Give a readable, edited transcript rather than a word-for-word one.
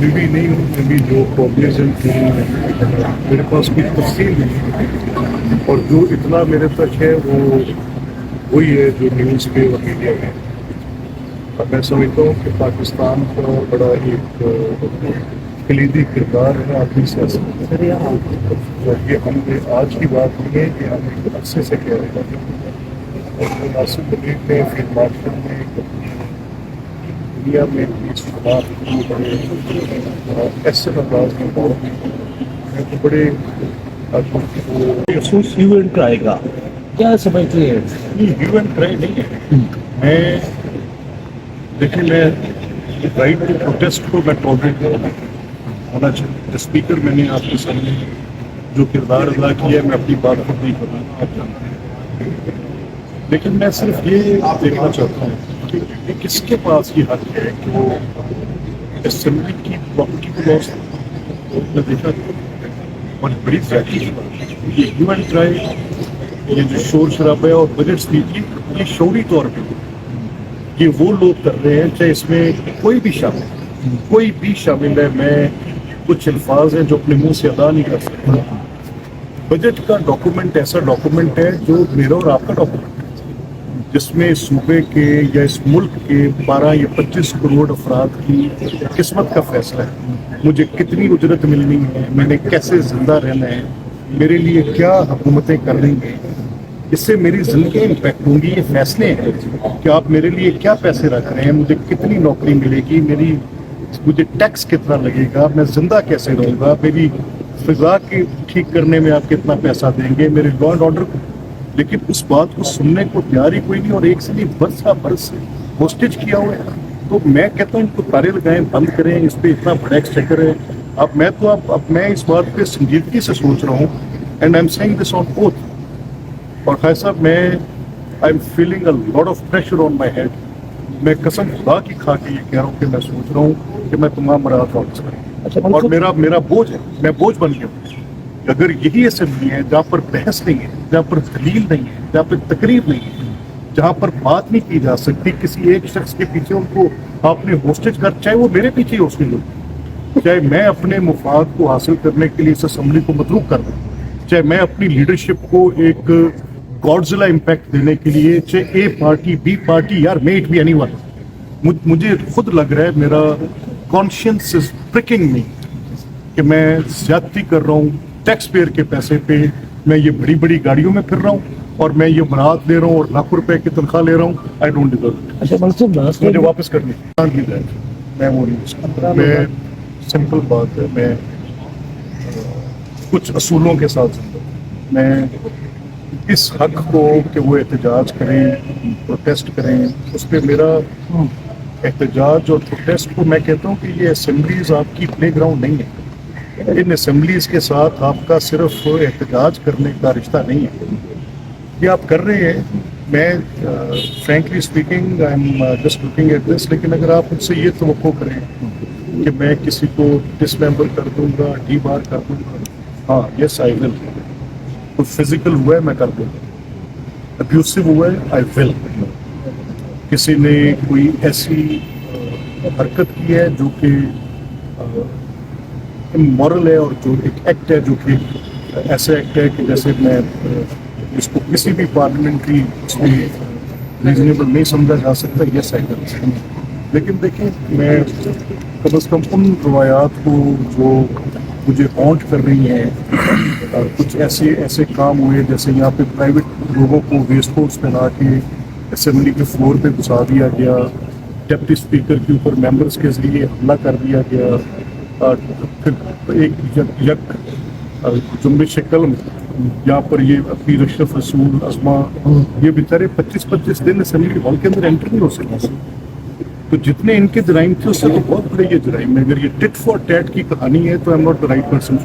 ابھی بھی نہیں ہوں، ابھی جو کوگنیزنٹ تھی میرے پاس کوئی تفصیل نہیں، اور جو اطلاع میرے تک ہے وہ وہی ہے جو نیوز پہ اور میڈیا میں۔ اور میں سمجھتا ہوں کہ پاکستان کا بڑا ایک کلیدی کردار ہے اپنی سیاست میں، اور یہ ہم نے آج کی بات نہیں ہے کہ ہم ایک عرصے سے کہہ رہے ہیں، اور مناسب مدید میں پھر مارکیٹ میں دنیا میں اس بات کی بڑے ایسے انداز میں بہت میں تو بڑے محسوس ہیو اینڈ ٹرائی کا کیا سمجھتے ہیں؟ ہیو اینڈ ٹرائی نہیں ہے۔ میں دیکھیں، میں رائٹ ٹو پروٹیسٹ کو میں ٹالریٹ ہونا چاہیے۔ اسپیکر میں نے آپ کے سامنے جو کردار ادا کیا ہے، میں اپنی بات کو نہیں کروں گا، آپ جانتے ہیں، لیکن میں صرف یہ دیکھنا چاہتا ہوں کہ کس کے پاس یہ حق ہے کہ وہ اسمبلی کی پراپرٹی کو لاس میں دیکھا، اور بڑی زیادتی کی بات ہے۔ یہ ہیو اینڈ ٹرائی، یہ جو شور شرابہ ہے اور بجٹ اسپیچ، یہ شعوری طور پہ یہ وہ لوگ کر رہے ہیں، چاہے اس میں کوئی بھی شامل ہے۔ میں کچھ الفاظ ہیں جو اپنے منہ سے ادا نہیں کر سکتا۔ بجٹ کا ڈاکومنٹ ایسا ڈاکومنٹ ہے جو میرا اور آپ کا ڈاکومنٹ ہے، جس میں صوبے کے یا اس ملک کے 12 یا 25 کروڑ افراد کی قسمت کا فیصلہ ہے۔ مجھے کتنی اجرت ملنی ہے، میں نے کیسے زندہ رہنا ہے، میرے لیے کیا حکومتیں کر رہی ہیں، اس سے میری زندگی امپیکٹ ہوں گی۔ یہ فیصلے ہیں کہ آپ میرے لیے کیا پیسے رکھ رہے ہیں، مجھے کتنی نوکری ملے گی، مجھے ٹیکس کتنا لگے گا، میں زندہ کیسے رہوں گا، میری فضا کی ٹھیک کرنے میں آپ کتنا پیسہ دیں گے، میرے لا اینڈ آرڈر کو۔ لیکن اس بات کو سننے کو تیار ہی کوئی نہیں، اور ایک سے نہیں برس ہوسٹیج کیا ہوا ہے۔ تو میں کہتا ہوں ان کو تارے لگائیں، بند کریں، اس پہ اتنا بڑا ایکسچیکر ہے۔ اب میں اس بات پہ سنجیدگی سے سوچ رہا ہوں، and I am seeing this on oath, اور خیر صاحب میں I am feeling a lot of pressure on my head. میں قسم خدا کی کھا کے یہ کہہ رہا ہوں کہ میں سوچ رہا ہوں کہ میں تمام مراد واپس کروں، اور میرا بوجھ ہے، میں بوجھ بن گیا ہوں۔ اگر یہی اسمبلی ہے جہاں پر بحث نہیں ہے، جہاں پر دلیل نہیں ہے، جہاں پر تقریر نہیں ہے، جہاں پر بات نہیں کی جا سکتی کسی ایک شخص کے پیچھے، ان کو آپ نے ہوسٹیج کر، چاہے وہ میرے پیچھے ہی ہوسٹیج ہو، چاہے میں اپنے مفاد کو حاصل کرنے کے لیے اس اسمبلی کو متروک کر دوں، چاہے میں اپنی لیڈرشپ کو ایک گاڈزلا امپیکٹ دینے کے لیے، چاہے اے پارٹی بی پارٹی، یار may it be anyone, مجھے خود لگ رہا ہے، میرا کانشینس از پرکنگ می کہ میں زیادتی کر رہا ہوں ٹیکس پیئر کے پیسے پہ۔ میں یہ بڑی بڑی گاڑیوں میں پھر رہا ہوں، اور میں یہ برات لے رہا ہوں، اور لاکھوں روپے کی تنخواہ لے رہا ہوں۔ I don't deserve it. اچھا منصوب، مجھے واپس کرنی میں وہ نہیں، میں سمپل بات ہے، میں کچھ اصولوں کے ساتھ زندہ ہوں۔ میں اس حق کو کہ وہ احتجاج کریں، پروٹیسٹ کریں، اس پہ میرا احتجاج اور پروٹیسٹ کو میں کہتا ہوں کہ یہ اسمبلیز آپ کی پلے گراؤنڈ نہیں ہے۔ ان اسمبلیز کے ساتھ آپ کا صرف احتجاج کرنے کا رشتہ نہیں ہے، یہ آپ کر رہے ہیں۔ میں frankly speaking I am just looking at this, لیکن اگر آپ مجھ سے یہ توقع کریں کہ میں کسی کو ڈس ممبر کر دوں گا، ڈی بار کر دوں گا، ہاں یس آئی ول۔ تو فزیکل ہوا ہے میں کر دوں گا، ابیوسو ہوا ہے آئی ول۔ کسی نے کوئی ایسی حرکت کی ہے جو کہ مورل ہے، اور جو ایک ایکٹ ہے جو کہ ایسا ایکٹ ہے کہ جیسے میں اس کو کسی بھی پارلیمنٹری اس میں ریزنیبل نہیں سمجھا جا سکتا، یس آئی کر۔ لیکن دیکھیں، میں کم از کم ان روایات کو جو مجھے ہانٹ کر رہی ہیں، کچھ ایسے کام ہوئے جیسے یہاں پہ پرائیویٹ لوگوں کو ویسٹ کوٹس پہنا کے اسمبلی کے فلور پہ گھسا دیا گیا، ڈپٹی اسپیکر کے اوپر ممبرس کے ذریعے حملہ کر دیا گیا، پھر ایک یک جنبش قلم، یہاں پر یہ اپنی اشرف رسول عظما، یہ بیچارے 25 دن اسمبلی ہال کے اندر انٹر نہیں ہو سکے۔ تو جتنے ان کے جرائم تھے اس سے تو بہت بڑے یہ جرائم ہے۔ اگر یہ ٹٹ فار ٹیٹ کی کہانی ہے تو I am not the right person.